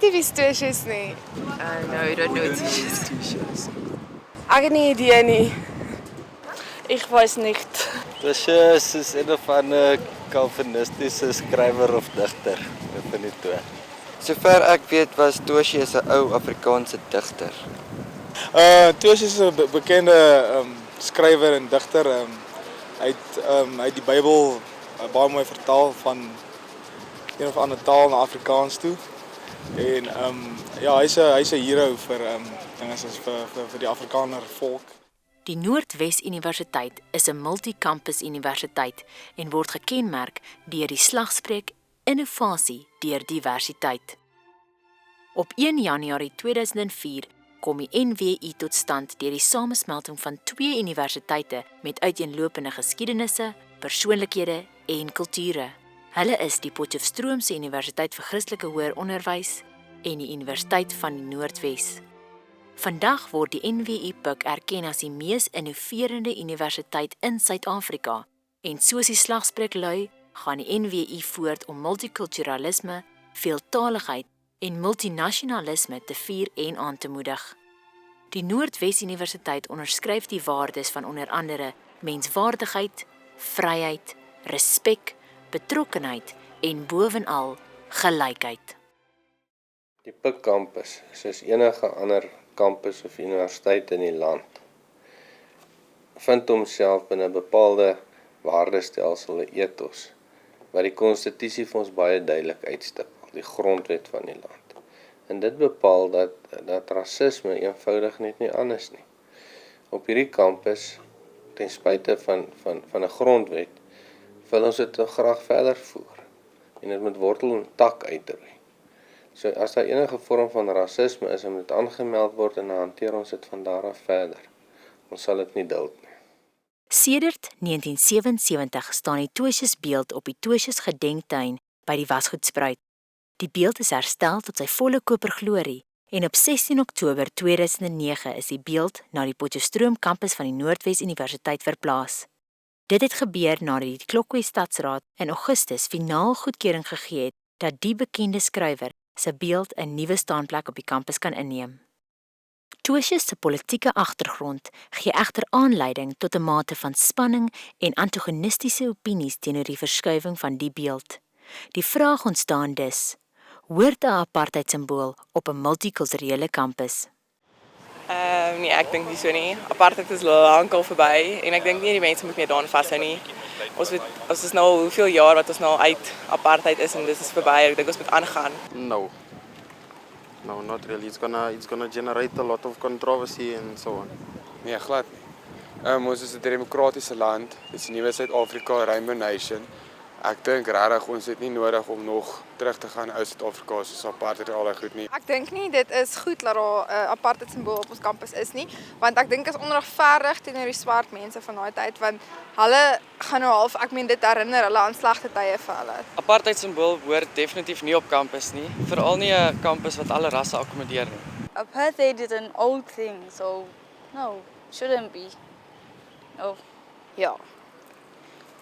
nie wie Toesies nie. No, you don't know Toesies. Ek het nie idee nie. Ich weiß nicht. Toesies is een of ander Calvinistische skrywer of digter, een van die twee. Sover ek weet was Toesies 'n ou Afrikaanse digter. Toesies is 'n bekende skrywer en digter. Hy het die Bybel baie mooi vertaal van een of ander taal na Afrikaans toe. En ja, hy's 'n hero vir dinge soos vir die Afrikaner volk. Die Noordwes Universiteit is 'n multi-campus universiteit en word gekenmerk deur die slagspreuk innovasie deur diversiteit. Op 1 Januarie 2004 kom die NWU tot stand deur die samesmelting van 2 universiteite met uiteenlopende geskiedenisse, persoonlikhede en kulture. Hulle is die Potchefstroomse Universiteit vir Christelike Hoër Onderwys en die Universiteit van die Noordwes. Vandag word die NWU PUK erken as die mees innoverende universiteit in Suid-Afrika en soos die slagspreuk lui, gaan die NWU voort om multikulturalisme, veeltaligheid en multinasionalisme te vier en aan te moedig. Die Noordwes Universiteit onderskryf die waardes van onder andere menswaardigheid, vryheid, respek, betrokkenheid en bovenal gelykheid. Die PUK kampus, soos enige ander kampus of universiteit in die land, vind homself binne 'n bepaalde waardestelsel, 'n ethos, wat die konstitusie vir ons baie duidelik uitstipel, die grondwet van die land. En dit bepaal dat rasisme eenvoudig net nie anders nie. Op hierdie kampus, ten spyte van 'n grondwet, wil ons dit graag verder voer en dit met wortel en tak uitroei. So as daar enige vorm van rasisme is, moet dit aangemeld word en dan hanteer ons dit van daar af verder. Ons sal dit nie duld nie. Sedert 1977 staan die Toesies beeld op die Toesies gedenktuin by die Wasgoedspruit. Die beeld is herstel tot sy volle koperglorie en op 16 Oktober 2009 is die beeld na die Potchefstroom kampus van die Noordwes Universiteit verplaas. Dit het gebeur nadat die Klokwe Stadsraad in Augustus finaal goedkeuring gegee het dat die bekende skrywer se beeld 'n nuwe staanplek op die kampus kan inneem. Toesies se politieke agtergrond gee egter aanleiding tot 'n mate van spanning en antagonistiese opinies teenoor die verskuiwing van die beeld. Die vraag ontstaan dus: hoort 'n apartheidsimbool op 'n multikulturele kampus? Nee, ek dink nie so nie. Apartheid is lankal verby en ek dink nie die mense moet meer daaraan vashou nie. Ons is nou hoeveel jaar wat ons nou uit apartheid is en dit is verby. Ek dink ons moet aangaan. No, not really. It's gonna generate a lot of controversy and so on. Nee, glad nie. Ons is 'n demokratiese land. Dit is 'n nuwe Suid-Afrika, Rainbow Nation. Ek dink regtig ons het nie nodig om nog terug te gaan ou Suid-Afrika soos apartheid al daai goed nie. Ek dink nie dit is goed dat daar 'n apartheid simbool op ons kampus is nie, want ek dink is onregverdig teenoor die swart mense van daai tyd, want hulle gaan nou half, ek meen dit herinner hulle aan slegte tye vir hulle. Apartheid simbool hoort definitief nie op kampus nie, veral nie 'n kampus wat alle rasse akkommodeer nie. Apartheid is an old thing, so no, shouldn't be. No. Ja.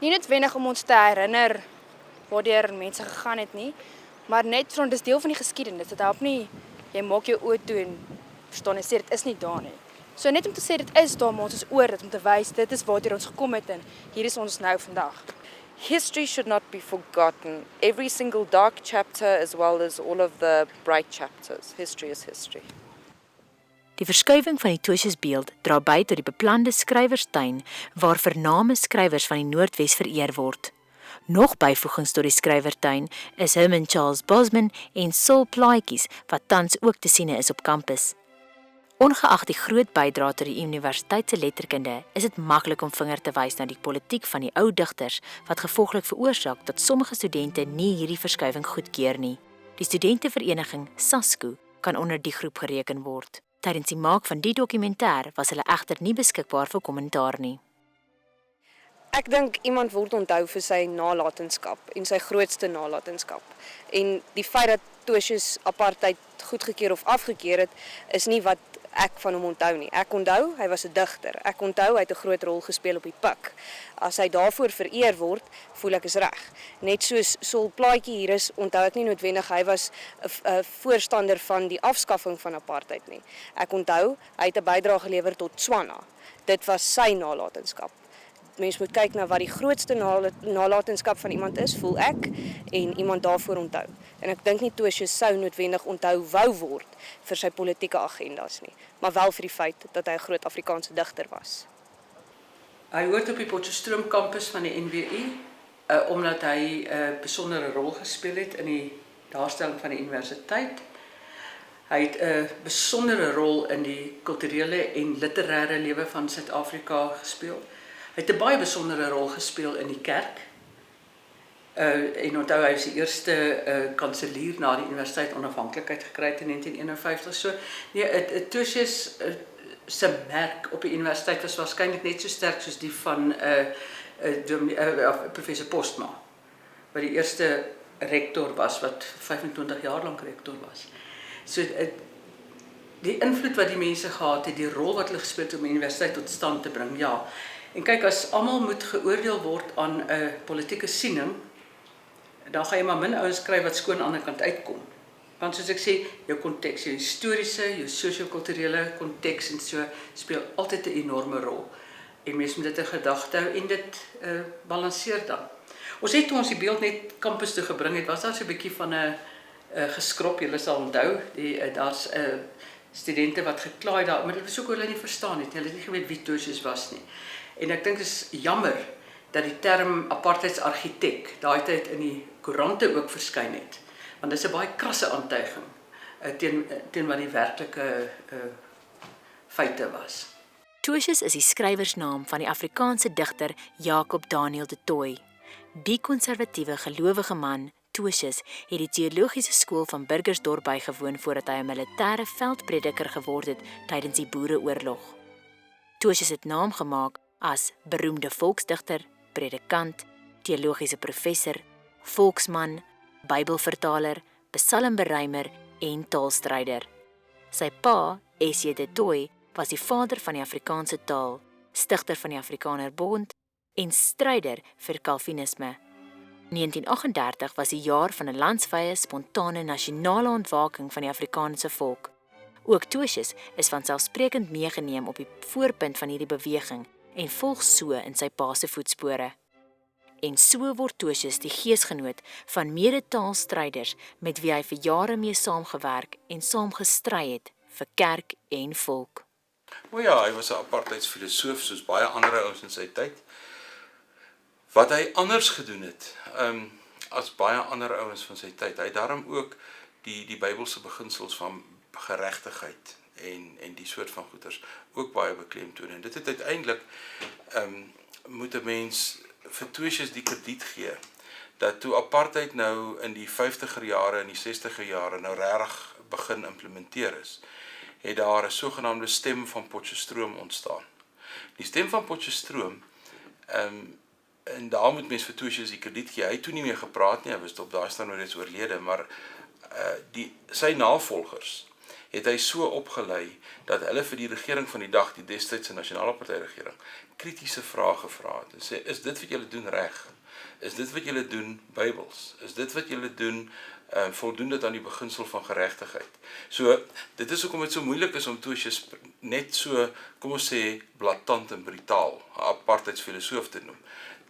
Nie noodwendig om ons te herinner waardeur mense gegaan het nie, maar net want dis deel van die geskiedenis. Dit help nie jy maak jou oë toe en verstaan en sê dit is nie daar nie. So net om te sê dit is daar, maar ons is oor dit om te wys dit is waartoe ons gekom het en hier is ons nou vandag. History should not be forgotten. Every single dark chapter as well as all of the bright chapters. History is history. Die verskuiwing van die Toesies beeld dra by tot die beplande skrywerstuin waar vername skrywers van die Noordwes vereer word. Nog byvoegings tot die skrywertuin is Herman Charles Bosman en Saul Plaatjies wat tans ook te sien is op kampus. Ongeag die groot bydrae tot die universiteit se letterkunde, is dit maklik om vinger te wys na die politiek van die ou digters wat gevolglik veroorsaak dat sommige studente nie hierdie verskuiwing goedkeur nie. Die studentevereniging SASCO kan onder die groep gereken word. Tydens die maak van die dokumentêr was hulle egter nie beskikbaar vir kommentaar nie. Ek dink iemand word onthou vir sy nalatenskap en sy grootste nalatenskap. En die feit dat Toesies apartheid goedgekeur of afgekeur het, is nie wat ek van hom onthou nie. Ek onthou, hy was 'n digter. Ek onthou, hy het 'n groot rol gespeel op die pik. As hy daarvoor vereer word, voel ek is reg. Net soos Sol Plaatjie hier is, onthou ek nie noodwendig hy was 'n voorstander van die afskaffing van apartheid nie. Ek onthou, hy het 'n bydrae gelewer tot Tswana. Dit was sy nalatenskap. Mens moet kyk na wat die grootste nalatenskap van iemand is, voel ek, en iemand daarvoor onthou. En ek dink nie Tertius sou noodwendig onthou wou word vir sy politieke agendas nie, maar wel vir die feit dat hy 'n groot Afrikaanse digter was. Hy hoort op die Potchefstroom kampus van die NWU, omdat hy 'n besondere rol gespeel het in die daarstelling van die universiteit. Hy het 'n besondere rol in die kulturele en literêre lewe van Suid-Afrika gespeel. Hy het 'n baie besondere rol gespeel in die kerk. En onthou, hy was die eerste kanselier na die universiteit onafhanklikheid gekry het in 1951. So nee, Tertius se merk op die universiteit was waarskynlik net so sterk soos die van professor Postma, wat die eerste rektor was, wat 25 jaar lank rektor was. So die invloed wat die mense gehad het, die rol wat hulle gespeel het om die universiteit tot stand te bring, ja. En kyk, as almal moet geoordeel word aan 'n politieke siening, dan gaan jy maar min ouens kry wat skoon aan die ander kant uitkom. Want soos ek sê, jou konteks, jou historiese, jou sosio-kulturele konteks en so speel altyd 'n enorme rol. En mense moet dit in gedagte hou en dit balanseer dan. Ons het toe ons die beeld net kampus toe gebring het, was daar so 'n bietjie van 'n geskrop, julle sal onthou, daar's studente wat geklaai daar, maar dit was ook hulle nie verstaan het, hulle het nie geweet wie Tertius was nie. En ek dink dit is jammer dat die term apartheidsargitek daai tyd in die koerante ook verskyn het. Want dit is 'n baie krasse aantuiging teen wat die werklike feite was. Tertius is die skrywersnaam van die Afrikaanse digter Jacob Daniel de Tooy. Die konservatiewe gelowige man, Tertius, het die teologiese skool van Burgersdorp bygewoon voordat hy 'n militêre veldprediker geword het tydens die Boereoorlog. Tertius het naam gemaak as beroemde volksdigter, predikant, teologiese professor, volksman, Bybelvertaler, psalmberymer en taalstryder. Sy pa, S.J. de Tooy, was die vader van die Afrikaanse taal, stigter van die Afrikaner Bond en stryder vir Calvinisme. 1938 was die jaar van 'n landswye, spontane nasionale ontwaking van die Afrikaanse volk. Ook Tertius is vanselfsprekend meegeneem op die voorpunt van hierdie beweging en volg so in sy pa se voetspore. En so word Tertius die geesgenoot van medetaalstryders met wie hy vir jare mee saamgewerk en saam gestry het vir kerk en volk. O ja, hy was 'n apartheidsfilosoof soos baie ander ouens in sy tyd. Wat hy anders gedoen het, as baie ander ouens van sy tyd, hy het daarom ook die Bybelse beginsels van geregtigheid en die soort van goeders ook baie beklemtoon. En dit het uiteindelik moet 'n mens vir Tertius die krediet gee dat toe apartheid nou in die 50er jare en die 60er jare nou regtig begin implementeer is, het daar 'n sogenaamde stem van Potchefstroom ontstaan. Die stem van Potchefstroom, en daar moet mens vir Tertius die krediet gee. Hy het toe nie meer gepraat nie, hy was op daai stadium reeds oorlede, maar sy navolgers het hy so opgelei dat hulle vir die regering van die dag, die destydse nasionale partyregering, kritiese vrae gevra het. En sê, is dit wat julle doen reg? Is dit wat julle doen Bybels? Is dit wat julle doen voldoen dit aan die beginsel van geregtigheid? So, dit is hoekom dit so moeilik is om Tertius net so, kom ons sê, blaatant en brutaal, 'n apartheidsfilosoof te noem.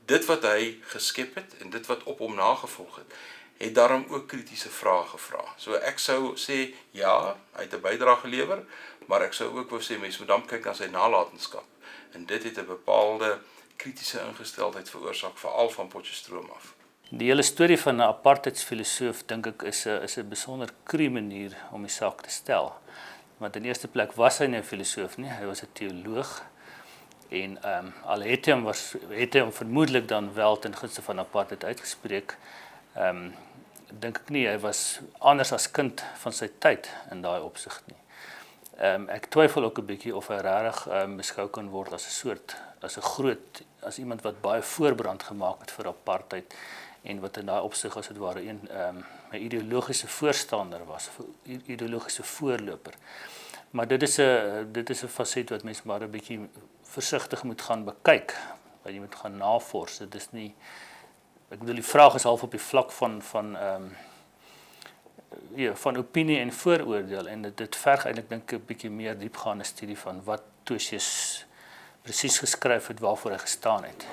Dit wat hy geskep het en dit wat op hom nagevolg het daarom ook kritiese vrae gevra. So ek sou sê, ja, hy het 'n bydrae gelewer, maar ek sou ook wou sê, mens moet dan kyk na sy nalatenskap. En dit het 'n bepaalde kritiese ingesteldheid veroorsaak, veral van Potchefstroom af. Die hele storie van 'n apartheidsfilosoof, dink ek, is 'n besonder cru manier om die saak te stel. Want in eerste plek was hy nie 'n filosoof nie, hy was 'n teoloog. En al het hy hom vermoedelik dan wel ten gunste van apartheid uitgespreek, dink ek nie, hy was anders as kind van sy tyd in daai opsig nie. Ek twyfel ook 'n bietjie of hy regtig beskou kan word as iemand wat baie voorbrand gemaak het vir apartheid en wat in daai opsig as dit ware 'n ideologiese voorstander was, 'n ideologiese voorloper. Maar dit is 'n faset wat mens maar 'n bietjie versigtig moet gaan bekyk, wat jy moet gaan navors. Dit is nie, ek bedoel die vraag is half op die vlak van opinie en vooroordeel en dit verg eintlik dink ek 'n bietjie meer diepgaande studie van wat Tosius presies geskryf het, waarvoor hy gestaan het.